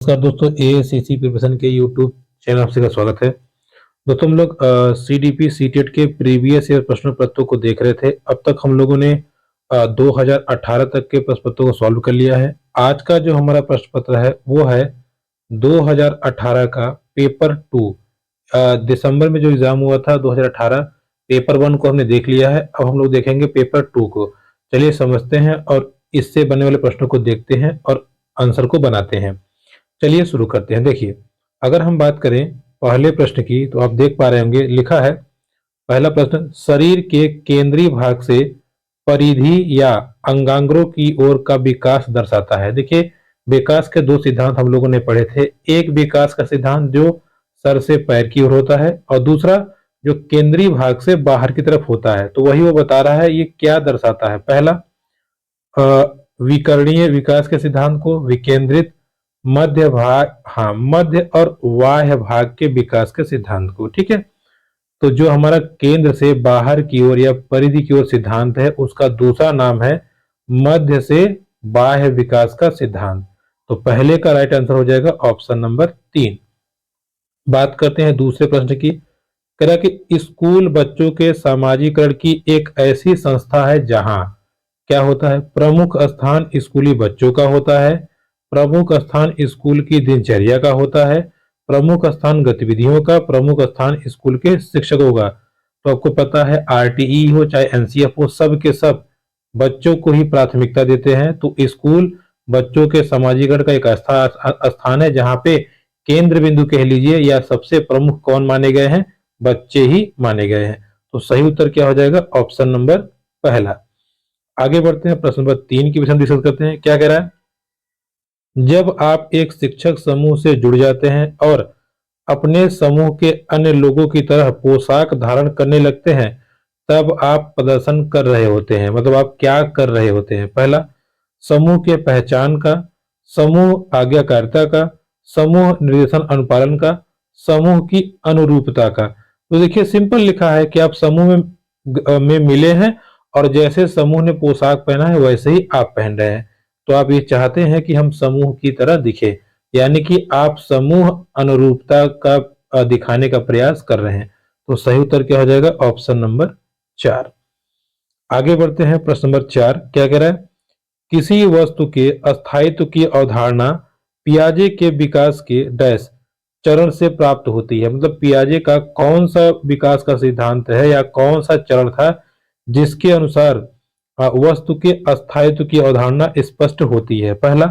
नमस्कार दोस्तों, AICC preparation के यूट्यूब चैनल आपसे का स्वागत है। दोस्तों हम लोग सीडीपी सीटेट के प्रीवियस ईयर प्रश्न पत्रों को देख रहे थे। अब तक हम लोगों ने 2018 तक के प्रश्न पत्रों को सॉल्व कर लिया है। आज का जो हमारा प्रश्न पत्र है वो है 2018 का पेपर 2। दिसंबर में जो एग्जाम हुआ था 2018, पेपर 1 को हमने देख लिया है। अब हम लोग देखेंगे पेपर 2 को। चलिए समझते हैं और इससे बनने वाले प्रश्नों को देखते हैं और आंसर को बनाते हैं। चलिए शुरू करते हैं। देखिए, अगर हम बात करें पहले प्रश्न की तो आप देख पा रहे होंगे, लिखा है पहला प्रश्न, शरीर के केंद्रीय भाग से परिधि या अंगांगों की ओर का विकास दर्शाता है। देखिए, विकास के दो सिद्धांत हम लोगों ने पढ़े थे। एक विकास का सिद्धांत जो सर से पैर की ओर होता है और दूसरा जो केंद्रीय भाग से बाहर की तरफ होता है। तो वही वो बता रहा है ये क्या दर्शाता है। पहला विकर्णीय विकास के सिद्धांत को, विकेंद्रित, मध्य भाग, हाँ मध्य और बाह्य भाग के विकास के सिद्धांत को। ठीक है, तो जो हमारा केंद्र से बाहर की ओर या परिधि की ओर सिद्धांत है उसका दूसरा नाम है मध्य से बाह्य विकास का सिद्धांत। तो पहले का राइट आंसर हो जाएगा ऑप्शन नंबर 3। बात करते हैं दूसरे प्रश्न की। कह रहा कि स्कूल बच्चों के सामाजिकरण की एक ऐसी संस्था है जहां क्या होता है, प्रमुख स्थान स्कूली बच्चों का होता है, प्रमुख स्थान स्कूल की दिनचर्या का होता है, प्रमुख स्थान गतिविधियों का, प्रमुख स्थान स्कूल के शिक्षकों का। तो आपको पता है आरटीई हो चाहे एनसीएफ हो, सब के सब बच्चों को ही प्राथमिकता देते हैं। तो स्कूल बच्चों के समाजीकरण का एक स्थान है जहां पे केंद्र बिंदु कह लीजिए या सबसे प्रमुख कौन माने गए हैं, बच्चे ही माने गए हैं। तो सही उत्तर क्या हो जाएगा, ऑप्शन नंबर पहला। आगे बढ़ते हैं, प्रश्न नंबर 3 की विषय डिस्कस करते हैं। क्या कह रहा है, जब आप एक शिक्षक समूह से जुड़ जाते हैं और अपने समूह के अन्य लोगों की तरह पोशाक धारण करने लगते हैं तब आप प्रदर्शन कर रहे होते हैं। मतलब आप क्या कर रहे होते हैं। पहला, समूह के पहचान का, समूह आज्ञाकारिता का, समूह निर्देशन अनुपालन का, समूह की अनुरूपता का। तो देखिए सिंपल लिखा है कि आप समूह में मिले हैं और जैसे समूह ने पोशाक पहना है वैसे ही आप पहन रहे हैं। तो आप ये चाहते हैं कि हम समूह की तरह दिखे, यानी कि आप समूह अनुरूपता का दिखाने का प्रयास कर रहे हैं। तो सही उत्तर क्या हो जाएगा, ऑप्शन नंबर 4। आगे बढ़ते हैं, प्रश्न नंबर 4 क्या कह रहा है, किसी वस्तु के अस्थायित्व की अवधारणा पियाजे के विकास के डैश चरण से प्राप्त होती है। मतलब पियाजे का कौन सा विकास का सिद्धांत है या कौन सा चरण था जिसके अनुसार वस्तु के अस्थायित्व की अवधारणा स्पष्ट होती है। पहला,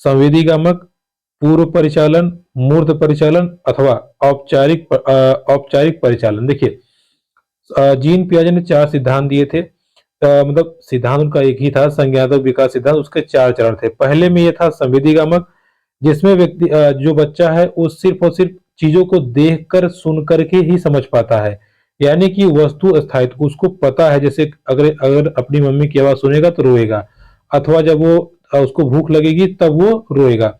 संवेदीगामक, पूर्व परिचालन, मूर्त परिचालन अथवा औपचारिक परिचालन। देखिए जीन पियाजे ने 4 सिद्धांत दिए थे। मतलब सिद्धांत उनका एक ही था, संज्ञानात्मक विकास सिद्धांत, उसके 4 चरण थे। पहले में यह था संवेदीगामक, जिसमें व्यक्ति जो बच्चा है वो सिर्फ और सिर्फ चीजों को देखकर सुन करके ही समझ पाता है। यानी कि वस्तु स्थायित्व उसको पता है। जैसे अगर अगर अपनी मम्मी की आवाज सुनेगा तो रोएगा, अथवा जब वो उसको भूख लगेगी तब वो रोएगा।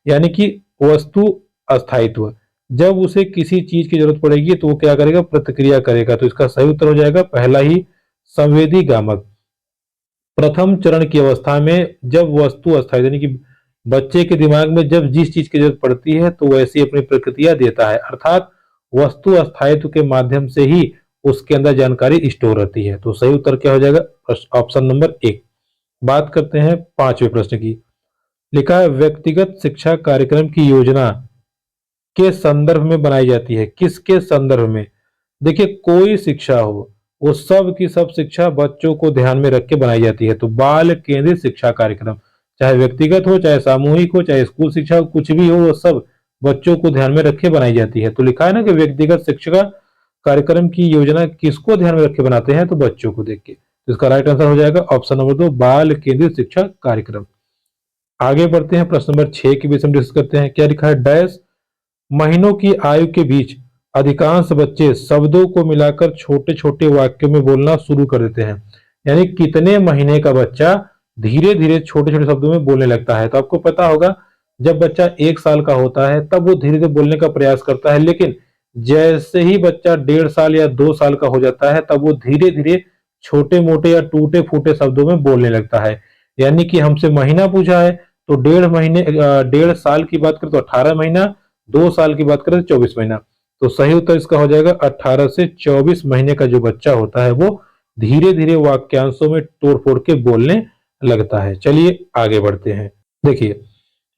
यानी कि वस्तु अस्थायित्व, जब उसे किसी चीज की जरूरत पड़ेगी तो वो क्या करेगा, प्रतिक्रिया करेगा। तो इसका सही उत्तर हो जाएगा पहला ही, संवेदी गामक। प्रथम चरण की अवस्था में जब वस्तु अस्थायी, यानी कि बच्चे के दिमाग में जब जिस चीज की जरूरत पड़ती है तो वैसी अपनी प्रतिक्रिया देता है, अर्थात वस्तु अस्थायित्व के माध्यम से ही उसके अंदर जानकारी स्टोर रहती है। तो सही उत्तर क्या हो जाएगा, ऑप्शन नंबर 1। बात करते हैं 5वें प्रश्न की। लिखा है, व्यक्तिगत शिक्षा कार्यक्रम की योजना के संदर्भ में बनाई जाती है। किसके संदर्भ में। देखिए कोई शिक्षा हो, वो सब की सब शिक्षा बच्चों को ध्यान में रख के बनाई जाती है। तो बाल केंद्रित शिक्षा कार्यक्रम, चाहे व्यक्तिगत हो, चाहे सामूहिक हो, चाहे स्कूल शिक्षा हो, कुछ भी हो, वो सब बच्चों को ध्यान में रख के बनाई जाती है। तो लिखा है ना कि व्यक्तिगत शिक्षा कार्यक्रम की योजना किसको ध्यान में रख के बनाते हैं, तो बच्चों को देख के। तो इसका राइट आंसर हो जाएगा ऑप्शन नंबर 2, बाल केंद्रित शिक्षा कार्यक्रम। आगे बढ़ते हैं, प्रश्न नंबर 6 के विषय में डिस्कस करते हैं। क्या लिखा है, डैश महीनों की आयु के बीच अधिकांश बच्चे शब्दों को मिलाकर छोटे छोटे वाक्यों में बोलना शुरू कर देते हैं। यानी कितने महीने का बच्चा धीरे धीरे छोटे छोटे शब्दों में बोलने लगता है। तो आपको पता होगा जब बच्चा 1 साल का होता है तब वो धीरे धीरे बोलने का प्रयास करता है, लेकिन जैसे ही बच्चा 1.5 साल या 2 साल का हो जाता है तब वो धीरे धीरे छोटे मोटे या टूटे फूटे शब्दों में बोलने लगता है। यानी कि हमसे महीना पूछा है तो 1.5 महीने 1.5 साल की बात करें तो 18 महीना, 2 साल की बात करें तो 24 महीना। तो सही उत्तर इसका हो जाएगा 18 से 24 महीने का जो बच्चा होता है वो धीरे धीरे वाक्यांशों में तोड़ फोड़ के बोलने लगता है। चलिए आगे बढ़ते हैं। देखिए,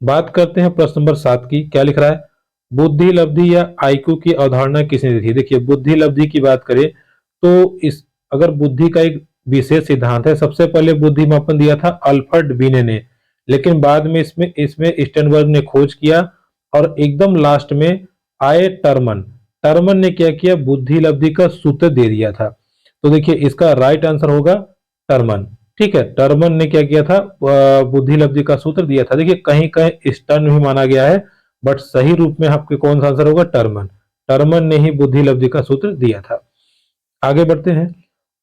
बात करते हैं प्रश्न नंबर 7 की। क्या लिख रहा है? बुद्धि लब्धि या आईक्यू की अवधारणा किसने दी थी? देखिए, बुद्धि लब्धि की बात करें तो इस अगर बुद्धि का एक विशेष सिद्धांत है, सबसे पहले बुद्धि मापन दिया था अल्फ्रेड बिने ने, लेकिन बाद में इसमें इसमें स्टेनबर्ग ने खोज किया और एकदम लास्ट में आए टर्मन। टर्मन ने क्या किया? बुद्धि लब्धि का सूत्र दे दिया था। तो देखिए, इसका राइट आंसर होगा टर्मन। ठीक है, टर्मन ने क्या किया था? बुद्धि लब्धि का सूत्र दिया था। देखिए, कहीं कहीं स्टर्न भी माना गया है, बट सही रूप में आपके कौन सा आंसर होगा? टर्मन। टर्मन ने ही बुद्धि लब्धि का सूत्र दिया था। आगे बढ़ते हैं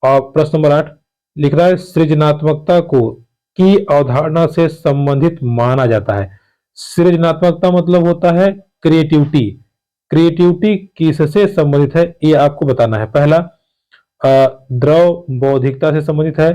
और प्रश्न नंबर 8 लिख रहा है, सृजनात्मकता को की अवधारणा से संबंधित माना जाता है। सृजनात्मकता मतलब होता है क्रिएटिविटी। क्रिएटिविटी किससे संबंधित है ये आपको बताना है। पहला, द्रव बौद्धिकता से संबंधित है,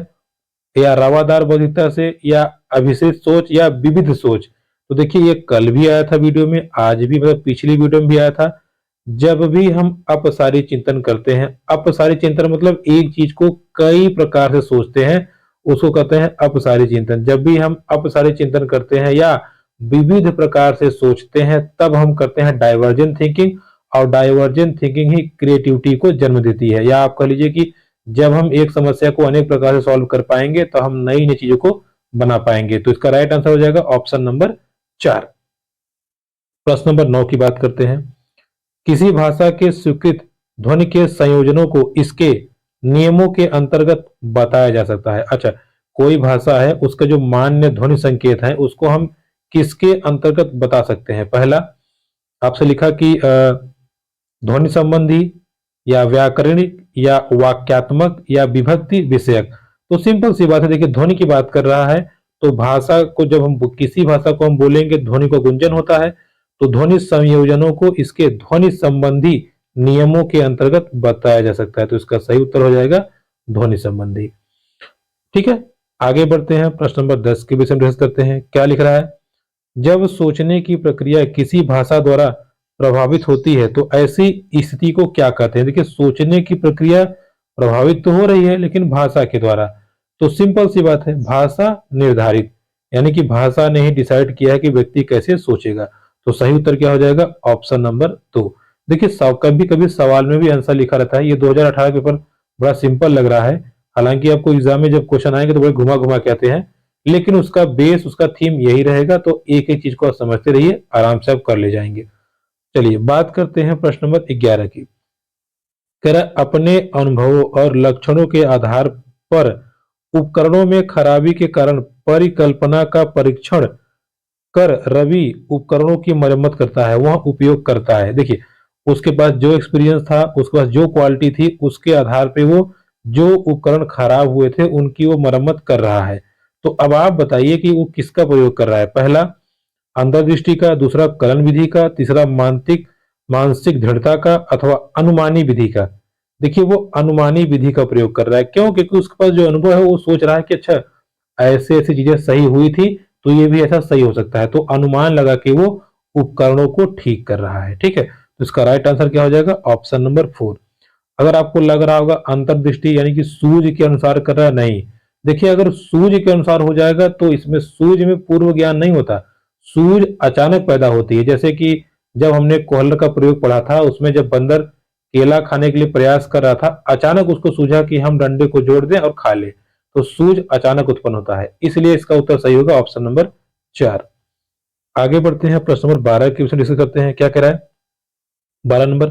या रवादार बौद्धिकता से, या अभिसित सोच, या विविध सोच। तो देखिए, ये कल भी आया था वीडियो में, आज भी मतलब पिछली वीडियो में भी आया था। जब भी हम अपसारी चिंतन करते हैं, अपसारी चिंतन मतलब एक चीज को कई प्रकार से सोचते हैं, उसको कहते हैं अपसारी चिंतन। जब भी हम अपसारी चिंतन करते हैं या विविध प्रकार से सोचते हैं, तब हम करते हैं डाइवर्जेंट थिंकिंग, और डाइवर्जेंट थिंकिंग ही क्रिएटिविटी को जन्म देती है। या आप कह लीजिए कि जब हम एक समस्या को अनेक प्रकार से सॉल्व कर पाएंगे तो हम नई नई चीजों को बना पाएंगे। तो इसका राइट आंसर हो जाएगा ऑप्शन नंबर 4। प्रश्न नंबर 9 की बात करते हैं। किसी भाषा के स्वीकृत ध्वनि के संयोजनों को इसके नियमों के अंतर्गत बताया जा सकता है। अच्छा, कोई भाषा है, उसका जो मान्य ध्वनि संकेत है उसको हम किसके अंतर्गत बता सकते हैं? पहला, आपसे लिखा कि ध्वनि संबंधी, या व्याकरणिक, या वाक्यात्मक, या विभक्ति विषयक। तो सिंपल सी बात है, देखिए ध्वनि की बात कर रहा है तो भाषा को जब हम किसी भाषा को हम बोलेंगे ध्वनि को गुंजन होता है, तो ध्वनि संयोजनों को इसके ध्वनि संबंधी नियमों के अंतर्गत बताया जा सकता है। तो इसका सही उत्तर हो जाएगा ध्वनि संबंधी। ठीक है, आगे बढ़ते हैं। प्रश्न नंबर 10 के विषय में डिस्कस करते हैं। क्या लिख रहा है? जब सोचने की प्रक्रिया किसी भाषा द्वारा प्रभावित होती है तो ऐसी स्थिति को क्या कहते हैं? देखिए, सोचने की प्रक्रिया प्रभावित तो हो रही है लेकिन भाषा के द्वारा। तो सिंपल सी बात है, भाषा निर्धारित, यानी कि भाषा ने ही डिसाइड किया है कि व्यक्ति कैसे सोचेगा। तो सही उत्तर क्या हो जाएगा? Option number 2। देखिए, कभी कभी सवाल में भी आंसर लिखा रहता है। ये 2018 पेपर बड़ा सिंपल लग रहा है, हालांकि आपको एग्जाम में जब क्वेश्चन आएंगे तो बड़े घुमा घुमा के आते हैं, लेकिन उसका बेस, उसका थीम यही रहेगा। तो एक एक चीज को आप समझते रहिए, आराम से आप कर ले जाएंगे। चलिए बात करते हैं प्रश्न नंबर 11 की। कह रहा है, अपने अनुभवों और लक्षणों के आधार पर उपकरणों में खराबी के कारण परिकल्पना का परीक्षण कर रवि उपकरणों की मरम्मत करता है, वह उपयोग करता है। देखिए, उसके पास जो एक्सपीरियंस था, उसके पास जो क्वालिटी थी, उसके आधार पे वो जो उपकरण खराब हुए थे उनकी वो मरम्मत कर रहा है। तो अब आप बताइए कि वो किसका प्रयोग कर रहा है? पहला, अंतर्दृष्टि का, दूसरा कलन विधि का, तीसरा मानसिक मानसिक दृढ़ता का, अथवा अनुमानी विधि का। देखिए, वो अनुमानी विधि का प्रयोग कर रहा है। क्यों? क्योंकि उसके पास जो अनुभव है वो सोच रहा है कि अच्छा, ऐसे ऐसी चीजें सही हुई थी तो ये भी ऐसा सही हो सकता है। तो अनुमान लगा के वो उपकरणों को ठीक कर रहा है। ठीक है, तो इसका राइट आंसर क्या हो जाएगा? Option number 4। अगर आपको लग रहा होगा अंतर्दृष्टि यानी कि सूझ के अनुसार कर रहा है, नहीं। देखिए, अगर सूझ के अनुसार हो जाएगा तो इसमें सूझ में पूर्व ज्ञान नहीं होता, सूझ अचानक पैदा होती है। जैसे कि जब हमने कोहलर का प्रयोग पढ़ा था, उसमें जब बंदर केला खाने के लिए प्रयास कर रहा था, अचानक उसको सूझा कि हम डंडे को जोड़ दें और खा ले। तो सूझ अचानक उत्पन्न होता है, इसलिए इसका उत्तर सही होगा ऑप्शन नंबर 4। आगे बढ़ते हैं, प्रश्न नंबर 12 के विषय डिस्कस करते हैं। क्या कह रहा है? 12 नंबर,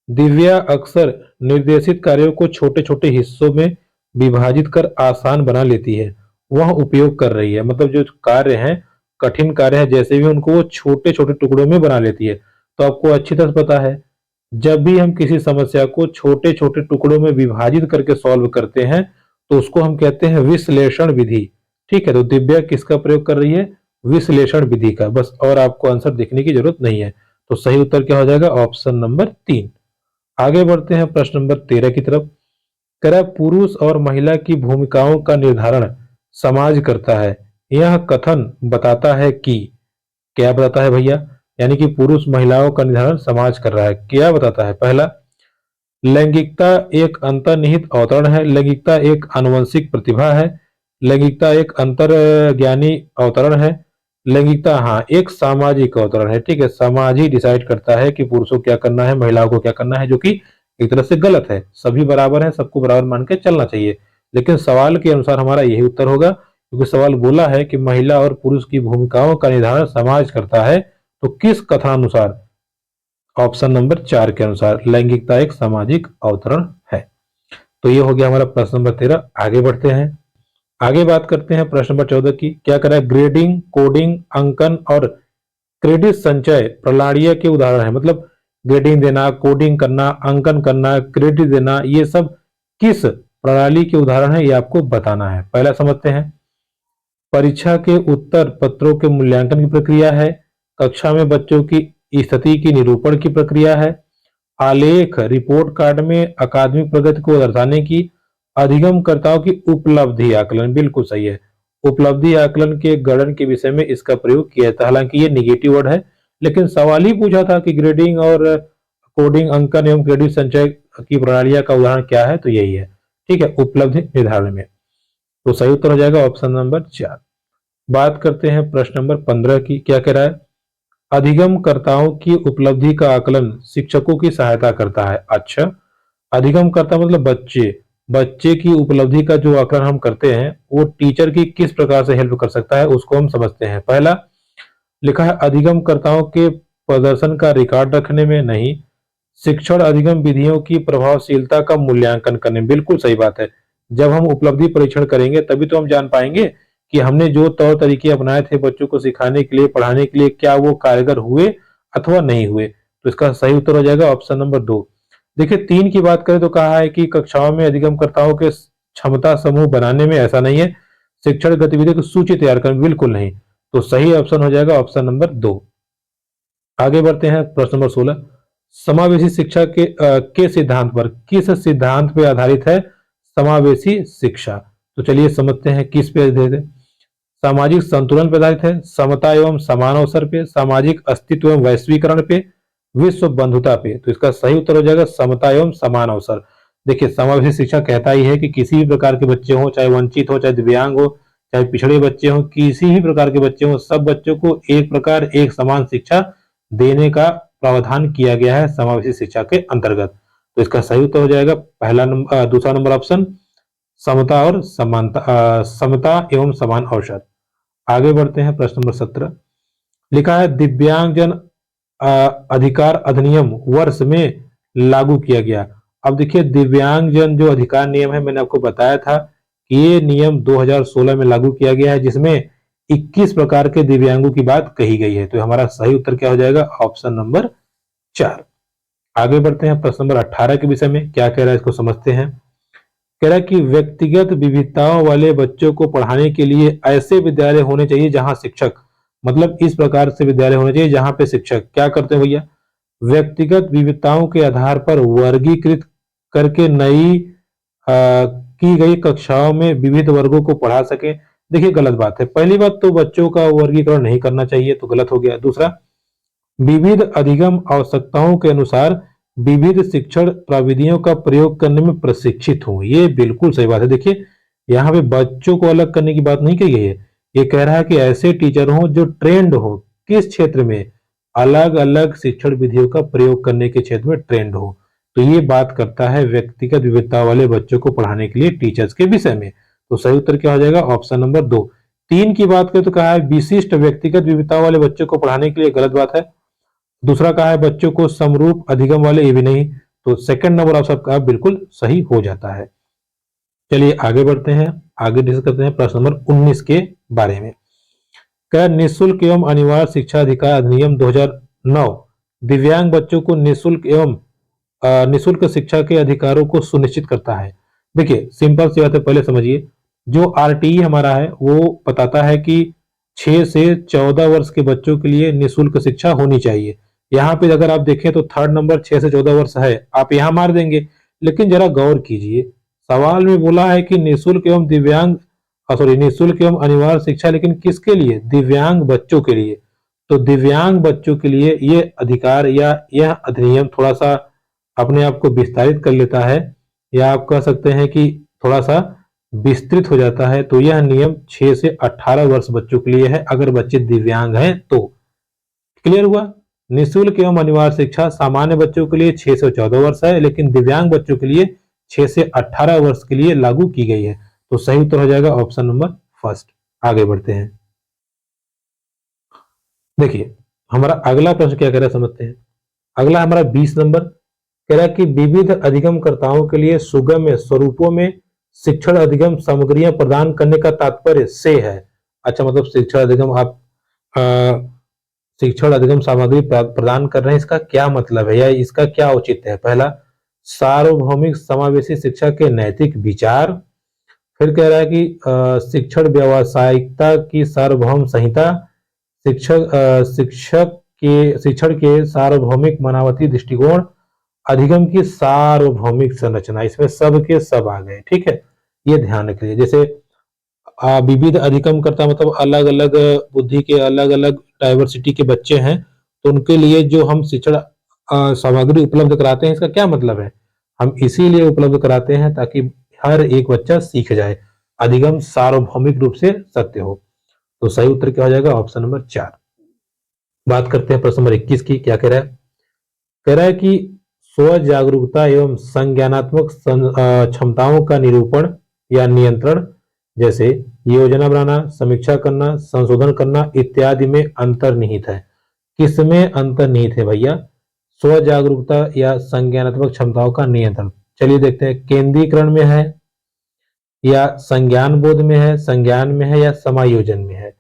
दिव्या अक्सर निर्देशित कार्यों को छोटे छोटे हिस्सों में विभाजित कर आसान बना लेती है, वह उपयोग कर रही है। मतलब जो कार्य हैं, कठिन कार्य है, जैसे भी उनको वो छोटे छोटे टुकड़ों में बना लेती है। तो आपको अच्छी तरह पता है, जब भी हम किसी समस्या को छोटे छोटे टुकड़ों में विभाजित करके सॉल्व करते हैं तो उसको हम कहते हैं विश्लेषण विधि। ठीक है, तो दिव्या किसका प्रयोग कर रही है? विश्लेषण विधि का। बस, और आपको आंसर देखने की जरूरत नहीं है। तो सही उत्तर क्या हो जाएगा? Option number 3। आगे बढ़ते हैं प्रश्न नंबर 13 की तरफ। कह रहा है, पुरुष और महिला की भूमिकाओं का निर्धारण समाज करता है, यह कथन बताता है कि, क्या बताता है भैया, यानी कि पुरुष महिलाओं का निर्धारण समाज कर रहा है। क्या बताता है? पहला, लैंगिकता एक अंतर्निहित अवतरण है, लैंगिकता एक आनुवंशिक प्रतिभा है, लैंगिकता एक अंतर्ज्ञानी अवतरण है, लैंगिकता हाँ एक सामाजिक अवतरण है। ठीक है, समाज ही डिसाइड करता है कि पुरुषों को क्या करना है, महिलाओं को क्या करना है, जो कि एक तरह से गलत है। सभी बराबर हैं, सबको बराबर मान के चलना चाहिए, लेकिन सवाल के अनुसार हमारा यही उत्तर होगा, क्योंकि सवाल बोला है कि महिला और पुरुष की भूमिकाओं का निर्धारण समाज करता है। तो किस कथनानुसार? ऑप्शन नंबर 4 के अनुसार लैंगिकता एक सामाजिक अवतरण है। तो ये हो गया हमारा प्रश्न नंबर 13। आगे बढ़ते हैं, आगे बात करते हैं प्रश्न नंबर 14 की। क्या करा है? ग्रेडिंग, कोडिंग, अंकन और क्रेडिट संचय प्रणालियों के उदाहरण है। मतलब ग्रेडिंग देना, कोडिंग करना, अंकन करना, क्रेडिट देना, ये सब किस प्रणाली के उदाहरण है, ये आपको बताना है। पहला समझते हैं, परीक्षा के उत्तर पत्रों के मूल्यांकन की प्रक्रिया है, कक्षा में बच्चों की स्थिति की निरूपण की प्रक्रिया है, आलेख रिपोर्ट कार्ड में अकादमिक प्रगति को दर्शाने की, अधिगमकर्ताओं की उपलब्धि आकलन। बिल्कुल सही है, उपलब्धि आकलन के गणन के विषय में इसका प्रयोग किया जाता है। हालांकि ये निगेटिव वर्ड है, लेकिन सवाल ही पूछा था कि ग्रेडिंग और कोडिंग, अंकन एवं क्रेडिट संचय की प्रणालियां का उदाहरण क्या है, तो यही है। ठीक है, उपलब्धि निर्धारण में। तो सही उत्तर हो जाएगा ऑप्शन नंबर 4। बात करते हैं प्रश्न नंबर 15 की। क्या कह रहा है? अधिगमकर्ताओं की उपलब्धि का आकलन शिक्षकों की सहायता करता है। अच्छा, अधिगमकर्ता मतलब बच्चे, बच्चे की उपलब्धि का जो आकलन हम करते हैं वो टीचर की किस प्रकार से हेल्प कर सकता है, उसको हम समझते हैं। पहला लिखा है, अधिगमकर्ताओं के प्रदर्शन का रिकॉर्ड रखने में। नहीं, शिक्षण अधिगम विधियों की प्रभावशीलता का मूल्यांकन करने में। बिल्कुल सही बात है, जब हम उपलब्धि परीक्षण करेंगे तभी तो हम जान पाएंगे कि हमने जो तौर तरीके अपनाए थे बच्चों को सिखाने के लिए, पढ़ाने के लिए, क्या वो कारगर हुए अथवा नहीं हुए। तो इसका सही उत्तर हो जाएगा ऑप्शन नंबर 2। देखिए 3 की बात करें तो कहा है कि कक्षाओं में अधिगमकर्ताओं के क्षमता समूह बनाने में। ऐसा नहीं है, शिक्षण गतिविधियों की सूची तैयार करने, बिल्कुल नहीं। तो सही ऑप्शन हो जाएगा ऑप्शन नंबर 2। आगे बढ़ते हैं प्रश्न नंबर 16। समावेशी शिक्षा के सिद्धांत पर, किस सिद्धांत पे आधारित है समावेशी शिक्षा? तो चलिए समझते हैं किस पे आधारित है। सामाजिक संतुलन पर आधारित है, समता एवं समान अवसर पे, सामाजिक अस्तित्व एवं वैश्वीकरण पे, विश्व बंधुता पे। तो इसका सही उत्तर हो जाएगा समता एवं समान अवसर। देखिए समावेशी शिक्षा कहता ही है कि किसी भी प्रकार के बच्चे हो, चाहे वंचित हो, चाहे दिव्यांग हो, चाहे पिछड़े बच्चे हो, किसी भी प्रकार के बच्चे हो, सब बच्चों को एक प्रकार एक समान शिक्षा देने का प्रावधान किया गया है समावेशी शिक्षा के अंतर्गत। तो इसका सही उत्तर हो जाएगा दूसरा नंबर ऑप्शन, समता और समानता, समता एवं समान अवसर। आगे बढ़ते हैं प्रश्न नंबर 17। लिखा है, दिव्यांगजन अधिकार अधिनियम वर्ष में लागू किया गया। अब देखिए दिव्यांगजन जो अधिकार नियम है, मैंने आपको बताया था कि ये नियम 2016 में लागू किया गया है, जिसमें 21 प्रकार के दिव्यांगों की बात कही गई है। तो हमारा सही उत्तर क्या हो जाएगा? Option number 4। आगे बढ़ते हैं प्रश्न नंबर 18 के विषय में। क्या कह रहा है इसको समझते हैं। कह रहा है कि व्यक्तिगत विविधताओं वाले बच्चों को पढ़ाने के लिए ऐसे विद्यालय होने चाहिए जहां शिक्षक, मतलब इस प्रकार से विद्यालय होने चाहिए जहां पे शिक्षक क्या करते हैं भैया, व्यक्तिगत विविधताओं के आधार पर वर्गीकृत करके नई की गई कक्षाओं में विविध वर्गों को पढ़ा सके। देखिए गलत बात है, पहली बात तो बच्चों का वर्गीकरण नहीं करना चाहिए, तो गलत हो गया। दूसरा, विविध अधिगम आवश्यकताओं के अनुसार विविध शिक्षण प्रविधियों का प्रयोग करने में प्रशिक्षित हो, ये बिल्कुल सही बात है। देखिए यहाँ पे बच्चों को अलग करने की बात नहीं कही गई है, ये कह रहा है कि ऐसे टीचर हो जो ट्रेंड हो किस क्षेत्र में, अलग अलग शिक्षण विधियों का प्रयोग करने के क्षेत्र में ट्रेंड हो। तो ये बात करता है व्यक्तिगत विविधता वाले बच्चों को पढ़ाने के लिए टीचर्स के विषय में। तो सही उत्तर क्या हो जाएगा? Option number 2। 3 की बात करें तो कहा है विशिष्ट व्यक्तिगत विविधता वाले बच्चों को पढ़ाने के लिए, गलत बात है। दूसरा कहा है बच्चों को समरूप अधिगम वाले, ये भी नहीं। तो सेकंड नंबर ऑप्शन का बिल्कुल सही हो जाता है। चलिए आगे बढ़ते हैं, आगे डिस्कस करते हैं प्रश्न नंबर 19 के बारे में। क्या निःशुल्क एवं अनिवार्य शिक्षा अधिकार अधिनियम 2009 दिव्यांग बच्चों को निःशुल्क एवं निःशुल्क शिक्षा के अधिकारों को सुनिश्चित करता है। देखिए सिंपल सी बात है, पहले समझिए। जो आरटीई हमारा है वो बताता है कि 6 से 14 वर्ष के बच्चों के लिए निःशुल्क शिक्षा होनी चाहिए। यहाँ पे अगर आप देखें तो थर्ड नंबर 6 से 14 वर्ष है, आप यहाँ मार देंगे, लेकिन जरा गौर कीजिए, सवाल में बोला है कि निःशुल्क एवं दिव्यांग सॉरी, निःशुल्क एवं अनिवार्य शिक्षा, लेकिन किसके लिए? दिव्यांग बच्चों के लिए। तो दिव्यांग बच्चों के लिए ये अधिकार या यह अधिनियम थोड़ा सा अपने आप को विस्तारित कर लेता है, या आप कह सकते हैं कि थोड़ा सा विस्तृत हो जाता है। तो यह नियम 6 से 18 वर्ष बच्चों के लिए है, अगर बच्चे दिव्यांग हैं तो। क्लियर हुआ? निःशुल्क एवं अनिवार्य शिक्षा सामान्य बच्चों के लिए 6 से 14 वर्ष है, लेकिन दिव्यांग बच्चों के लिए 6 से 18 वर्ष के लिए लागू की गई है। तो सही उत्तर हो जाएगा ऑप्शन नंबर फर्स्ट। आगे बढ़ते हैं। देखिए हमारा अगला प्रश्न क्या कह रहा है, समझते हैं। अगला हमारा 20 नंबर कह रहा है कि विविध अधिगमकर्ताओं के लिए सुगम्य स्वरूपों में शिक्षण अधिगम सामग्रियां प्रदान करने का तात्पर्य से है। अच्छा, मतलब शिक्षण अधिगम आप शिक्षण अधिगम सामग्री प्रदान कर रहे हैं, इसका क्या मतलब है या इसका क्या औचित्य है? पहला, सार्वभौमिक समावेशी शिक्षा के नैतिक विचार। फिर कह रहा है कि शिक्षण व्यावसायिकता की सार्वभौम संहिता, शिक्षण के सार्वभौमिक मानवती दृष्टिकोण, अधिगम की सार्वभौमिक संरचना। इसमें सब के सब आ गए, ठीक है, ये ध्यान रखिए। जैसे विविध अधिगम करता मतलब अलग अलग बुद्धि के, अलग अलग डाइवर्सिटी के बच्चे हैं, तो उनके लिए जो हम शिक्षण सामग्री उपलब्ध कराते हैं, इसका क्या मतलब है? हम इसीलिए उपलब्ध कराते हैं ताकि हर एक बच्चा सीख जाए, अधिगम सार्वभौमिक रूप से सत्य हो। तो सही उत्तर क्या हो जाएगा? Option number 4। बात करते हैं प्रश्न नंबर 21 की। क्या कह रहा है? कह रहा है कि स्व जागरूकता एवं संज्ञानात्मक क्षमताओं का निरूपण या नियंत्रण, जैसे योजना बनाना, समीक्षा करना, संशोधन करना इत्यादि में अंतर्निहित है। किसमें अंतर्निहित है भैया? स्व जागरूकता या संज्ञानात्मक क्षमताओं का नियंत्रण। चलिए देखते हैं, केंद्रीकरण में है या संज्ञान बोध में है, संज्ञान में है या समायोजन में है।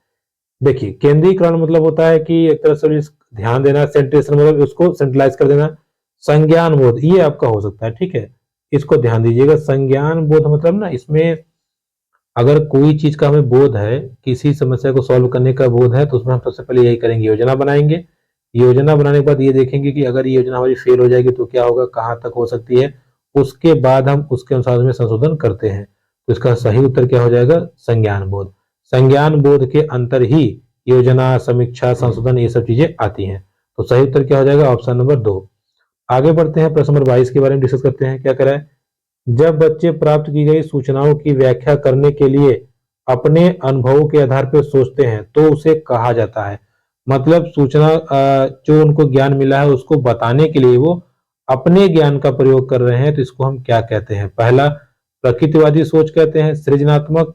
देखिए केंद्रीकरण मतलब होता है कि एक तरह से ध्यान देना, सेंट्रेशन मतलब उसको सेंट्रलाइज कर देना। संज्ञान बोध ये आपका हो सकता है, ठीक है, इसको ध्यान दीजिएगा। संज्ञान बोध मतलब ना, इसमें अगर कोई चीज का हमें बोध है, किसी समस्या को सॉल्व करने का बोध है, तो उसमें हम सबसे पहले यही करेंगे, योजना बनाएंगे। योजना बनाने के बाद ये देखेंगे कि अगर ये योजना हमारी फेल हो जाएगी तो क्या होगा, कहाँ तक हो सकती है, उसके बाद हम उसके अनुसार में संशोधन करते हैं। तो इसका सही उत्तर क्या हो जाएगा? संज्ञान बोध। संज्ञान बोध के अंतर ही योजना, समीक्षा, संशोधन ये सब चीजें आती हैं। तो सही उत्तर क्या हो जाएगा? Option number 2। आगे बढ़ते हैं, प्रश्न नंबर 22 के बारे में डिस्कस करते हैं। क्या कह रहा है? जब बच्चे प्राप्त की गई सूचनाओं की व्याख्या करने के लिए अपने अनुभवों के आधार पर सोचते हैं तो उसे कहा जाता है। मतलब सूचना जो उनको ज्ञान मिला है उसको बताने के लिए वो अपने ज्ञान का प्रयोग कर रहे हैं, तो इसको हम क्या कहते हैं? पहला, प्रकृतिवादी सोच कहते हैं, सृजनात्मक,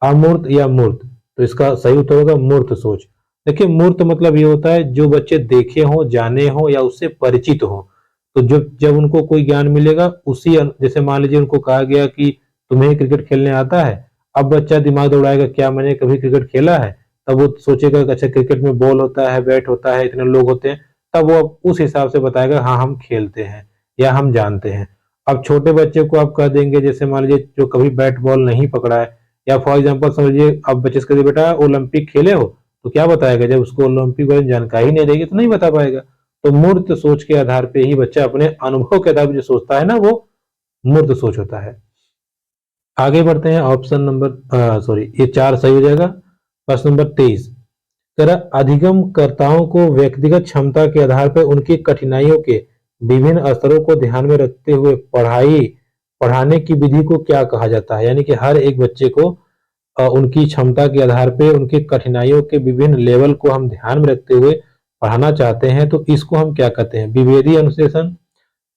अमूर्त या मूर्त। तो इसका सही उत्तर होगा मूर्त सोच। देखिए मूर्त मतलब ये होता है जो बच्चे देखे हो, जाने हो या उससे परिचित हो। तो जब उनको कोई ज्ञान मिलेगा उसी जैसे मान लीजिए उनको कहा गया कि तुम्हें क्रिकेट खेलने आता है, अब बच्चा दिमाग दौड़ाएगा क्या मैंने कभी क्रिकेट खेला है, तब वो सोचेगा कि अच्छा क्रिकेट में बॉल होता है, बैट होता है, इतने लोग होते हैं, तब वो उस हिसाब से बताएगा हाँ हम खेलते हैं या हम जानते हैं। अब छोटे बच्चे को आप कह देंगे, जैसे मान लीजिए जो कभी बैट बॉल नहीं पकड़ा है, या फॉर एग्जाम्पल समझिए अब बच्चे से कहिए बेटा ओलंपिक खेले हो, तो क्या बताएगा? जब उसको ओलंपिक बारे में जानकारी नहीं रहेगी तो नहीं बता पाएगा। तो मूर्त सोच के आधार पे ही बच्चा अपने अनुभव के आधार पर जो सोचता है ना, वो मूर्त सोच होता है। आगे बढ़ते हैं, ऑप्शन नंबर सॉरी ये 4 सही हो जाएगा। प्रश्न नंबर 23 तरह अधिगमकर्ताओं को व्यक्तिगत क्षमता के आधार पर उनकी कठिनाइयों के विभिन्न स्तरों को ध्यान में रखते हुए पढ़ाने की विधि को क्या कहा जाता है? यानी कि हर एक बच्चे को उनकी क्षमता के आधार पे उनकी कठिनाइयों के विभिन्न लेवल को हम ध्यान में रखते हुए पढ़ाना चाहते हैं, तो इसको हम क्या कहते हैं? विभेदी अनुशासन,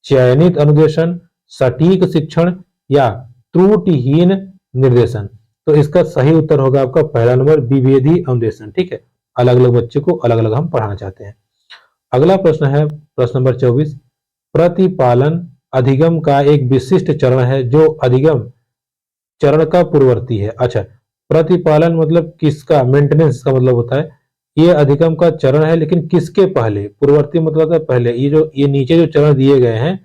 चयनित अनुदेशन, सटीक शिक्षण या त्रुटिहीन निर्देशन। तो इसका सही उत्तर होगा आपका पहला नंबर, विभेदी अनुदेशन। ठीक है, अलग अलग बच्चे को अलग अलग हम पढ़ाना चाहते हैं। अगला प्रश्न है प्रश्न नंबर 24, प्रतिपालन अधिगम का एक विशिष्ट चरण है जो अधिगम चरण का पूर्ववर्ती है। अच्छा, प्रतिपालन मतलब किसका? मेंटेनेंस का मतलब होता है ये अधिगम का चरण है, लेकिन किसके पहले? पूर्ववर्ती मतलब है पहले। ये नीचे जो चरण दिए गए हैं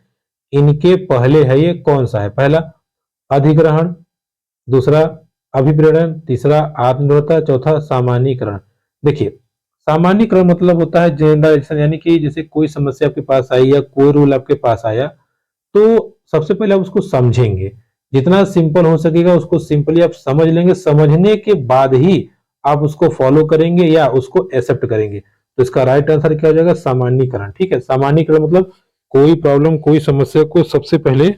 इनके पहले है, ये कौन सा है? पहला अधिग्रहण, दूसरा अभिप्रेरण, तीसरा आत्मनिर्भरता, चौथा सामान्यीकरण। देखिए सामान्यीकरण मतलब होता है जनरलाइजेशन, यानी कि जैसे कोई समस्या आपके पास आई या कोई रूल आपके पास आया तो सबसे पहले आप उसको समझेंगे, जितना सिंपल हो सकेगा उसको सिंपली आप समझ लेंगे, समझने के बाद ही आप उसको फॉलो करेंगे या उसको एक्सेप्ट करेंगे। तो इसका राइट आंसर क्या हो जाएगा? सामान्यीकरण। ठीक है, सामान्यीकरण मतलब कोई प्रॉब्लम, कोई समस्या को सबसे पहले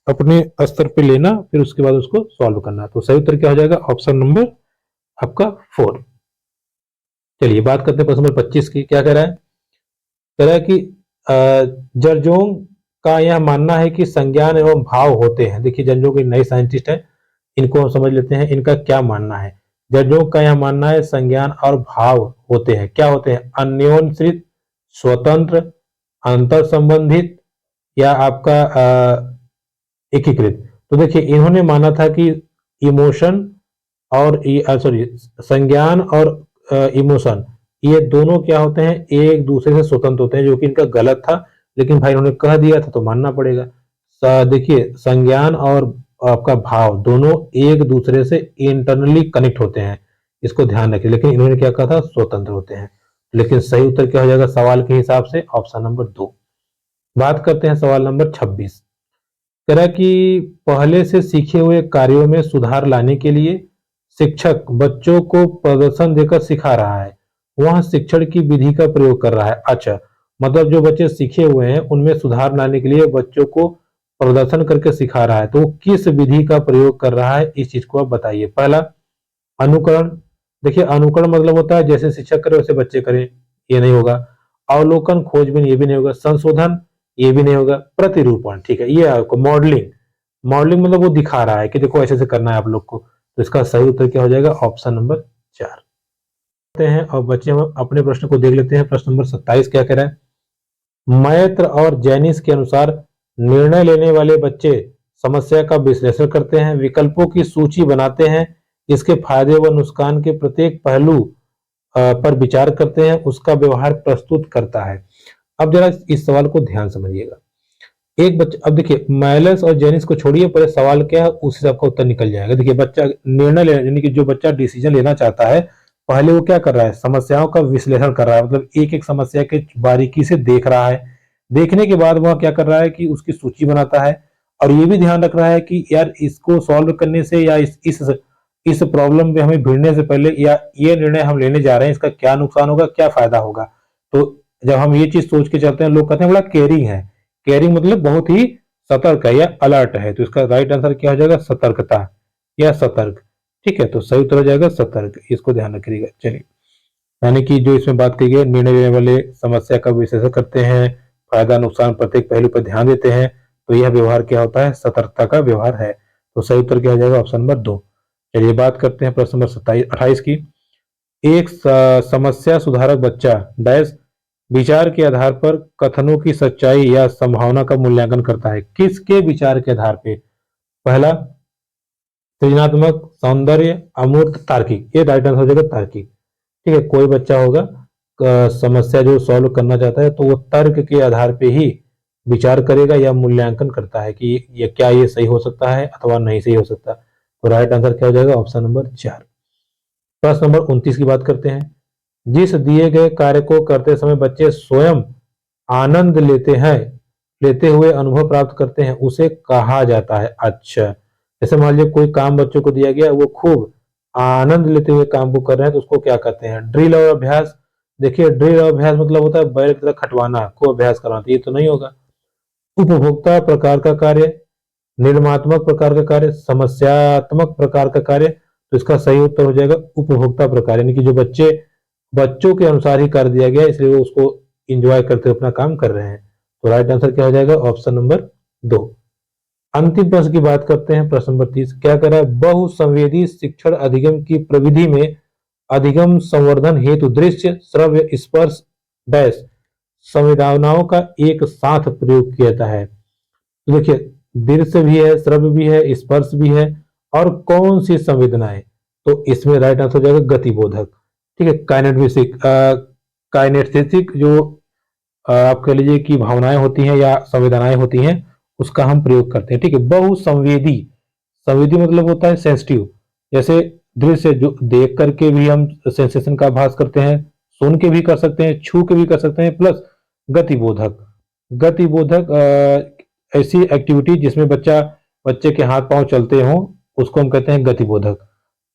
अपने स्तर पे लेना, फिर उसके बाद उसको सॉल्व करना। तो सही उत्तर क्या हो जाएगा? ऑप्शन नंबर आपका 4। चलिए बात करते हैं प्रश्न नंबर 25 की। क्या कह रहा है? कह रहा है कि जर्जोंग का यह मानना है कि संज्ञान एवं भाव होते हैं। देखिए जर्जोंग एक नए साइंटिस्ट है, इनको हम समझ लेते हैं, इनका क्या मानना है। जर्जोंग का यह मानना है संज्ञान और भाव होते हैं। क्या होते हैं? अन्योन्श्रित, स्वतंत्र, अंतर संबंधित या आपका एकीकृत। तो देखिए इन्होंने माना था कि इमोशन और सॉरी संज्ञान और इमोशन, ये दोनों क्या होते हैं? एक दूसरे से स्वतंत्र होते हैं, जो कि इनका गलत था, लेकिन भाई उन्होंने कह दिया था तो मानना पड़ेगा। देखिए संज्ञान और आपका भाव दोनों एक दूसरे से इंटरनली कनेक्ट होते हैं, इसको ध्यान रखिए, लेकिन इन्होंने क्या कहा था? स्वतंत्र होते हैं। लेकिन सही उत्तर क्या हो जाएगा सवाल के हिसाब से? Option number 2। बात करते हैं सवाल नंबर 26। कह रहा है कि पहले से सीखे हुए कार्यों में सुधार लाने के लिए शिक्षक बच्चों को प्रदर्शन देकर सिखा रहा है, वह शिक्षण की विधि का प्रयोग कर रहा है। अच्छा, मतलब जो बच्चे सीखे हुए हैं उनमें सुधार लाने के लिए बच्चों को प्रदर्शन करके सिखा रहा है, तो वो किस विधि का प्रयोग कर रहा है, इस चीज को आप बताइए। पहला, अनुकरण। देखिए अनुकरण मतलब होता है जैसे शिक्षक करे वैसे बच्चे करें, ये नहीं होगा। अवलोकन, खोजबीन, ये भी नहीं होगा। संशोधन, ये भी नहीं होगा। प्रतिरूपण, ठीक है, ये आपको मॉडलिंग। मॉडलिंग मतलब वो दिखा रहा है कि देखो ऐसे से करना है आप लोग को। तो इसका सही उत्तर क्या हो जाएगा? ऑप्शन नंबर 4 हैं। और बच्चे हम अपने प्रश्न को देख लेते हैं। प्रश्न नंबर 27 क्या कह रहा है? मैत्र और जैनिस के अनुसार निर्णय लेने वाले बच्चे समस्या का विश्लेषण करते हैं, विकल्पों की सूची बनाते हैं, इसके फायदे व नुकसान के प्रत्येक पहलू पर विचार करते हैं, उसका व्यवहार प्रस्तुत करता है। अब जरा इस सवाल को ध्यान समझिएगा। एक बच्चा, अब देखिए माइलस और जेनिस को छोड़िए, पहले सवाल क्या है उस हिसाब का उत्तर निकल जाएगा। देखिए बच्चा निर्णय ले, यानी कि जो बच्चा डिसीजन लेना चाहता है, पहले वो क्या कर रहा है? समस्याओं का विश्लेषण कर रहा है, मतलब एक एक समस्या के बारीकी से देख रहा है। देखने के बाद वह क्या कर रहा है कि उसकी सूची बनाता है, और ये भी ध्यान रख रहा है कि यार इसको सॉल्व करने से या इस प्रॉब्लम में हमें भिड़ने से पहले, या ये निर्णय हम लेने जा रहे हैं इसका क्या नुकसान होगा, क्या फायदा होगा। तो जब हम ये चीज सोच के चलते हैं, लोग कहते हैं बड़ा केयरिंग है। केयरिंग मतलब बहुत ही सतर्क है या अलर्ट है। तो इसका राइट आंसर क्या हो जाएगा? सतर्कता या सतर्क। ठीक है, तो सही उत्तर हो जाएगा सतर्क, इसको ध्यान रखिएगा। चलिए, यानी कि जो इसमें बात की गई, निर्णय लेने वाले समस्या का विश्लेषण करते हैं, फायदा नुकसान प्रत्येक पहलू पर ध्यान देते हैं, तो यह व्यवहार क्या होता है? सतर्कता का व्यवहार है। तो सही उत्तर क्या हो जाएगा? Option number 2। चलिए बात करते हैं प्रश्न नंबर 28 की। एक समस्या सुधारक बच्चा डैश विचार के आधार पर कथनों की सच्चाई या संभावना का मूल्यांकन करता है। किसके विचार के आधार पे? पहला, सृजनात्मक, सौंदर्य, अमूर्त, तार्किक। ये राइट आंसर हो जाएगा तार्किक। ठीक है, कोई बच्चा होगा समस्या जो सॉल्व करना चाहता है, तो वो तर्क के आधार पे ही विचार करेगा या मूल्यांकन करता है कि ये क्या ये सही हो सकता है अथवा नहीं सही हो सकता। तो राइट आंसर क्या हो जाएगा? Option number 4। प्रश्न नंबर 29 की बात करते हैं। जिस दिए गए कार्य को करते समय बच्चे स्वयं आनंद लेते हुए अनुभव प्राप्त करते हैं, उसे कहा जाता है। अच्छा, जैसे मान लीजिए कोई काम बच्चों को दिया गया, वो खूब आनंद लेते हुए काम को कर रहे हैं, तो उसको क्या कहते हैं? ड्रिल और अभ्यास। देखिए ड्रिल और अभ्यास मतलब होता है बैल की तरह खटवाना, को अभ्यास करवाना, तो ये तो नहीं होगा। उपभोक्ता प्रकार का कार्य, निर्मात्मक प्रकार का कार्य, समस्यात्मक प्रकार का कार्य। तो इसका सही उत्तर हो जाएगा उपभोक्ता प्रकार, यानी कि जो बच्चों के अनुसार ही कर दिया गया, इसलिए वो उसको इंजॉय करते हुए अपना काम कर रहे हैं। तो राइट आंसर क्या हो जाएगा? Option number 2। अंतिम प्रश्न की बात करते हैं। प्रश्न नंबर 30 क्या कर रहा है? बहुसंवेदी शिक्षण अधिगम की प्रविधि में अधिगम संवर्धन हेतु दृश्य, श्रव्य, स्पर्श डैश संवेदनाओं का एक साथ प्रयोग किया जाता है। तो देखिए दृश्य भी है, श्रव्य भी है, स्पर्श भी है, और कौन सी संवेदनाएं? तो इसमें राइट आंसर हो जाएगा गतिबोधक। ठीक है, काइनेस्थेटिक जो आप कह लीजिए कि भावनाएं होती हैं या संवेदनाएं होती हैं, उसका हम प्रयोग करते हैं। ठीक है, बहुसंवेदी, संवेदी मतलब होता है सेंसिटिव। जैसे दृश्य जो देख करके भी हम सेंसेशन का आभास करते हैं, सुन के भी कर सकते हैं, छू के भी कर सकते हैं, प्लस गतिबोधक। गतिबोधक ऐसी एक्टिविटी जिसमें बच्चा बच्चे के हाथ पांव चलते हों उसको हम कहते हैं गतिबोधक।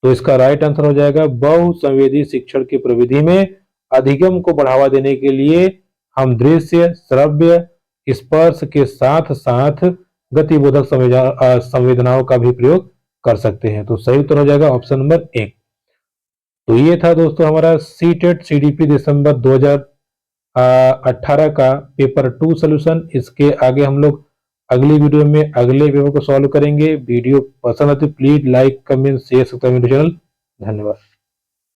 तो इसका राइट आंसर हो जाएगा बहुसंवेदी शिक्षण की प्रविधि में अधिगम को बढ़ावा देने के लिए हम दृश्य, श्रव्य, स्पर्श के साथ साथ गतिबोधक संवेदनाओं का भी प्रयोग कर सकते हैं। तो सही उत्तर हो जाएगा ऑप्शन नंबर 1। तो ये था दोस्तों हमारा सीटेट सीडीपी दिसंबर 2018 का पेपर 2 सोल्यूशन। इसके आगे हम लोग अगली वीडियो में अगले पेपर को सॉल्व करेंगे। वीडियो पसंद आती please like, comment, share, subscribe channel. धन्यवाद।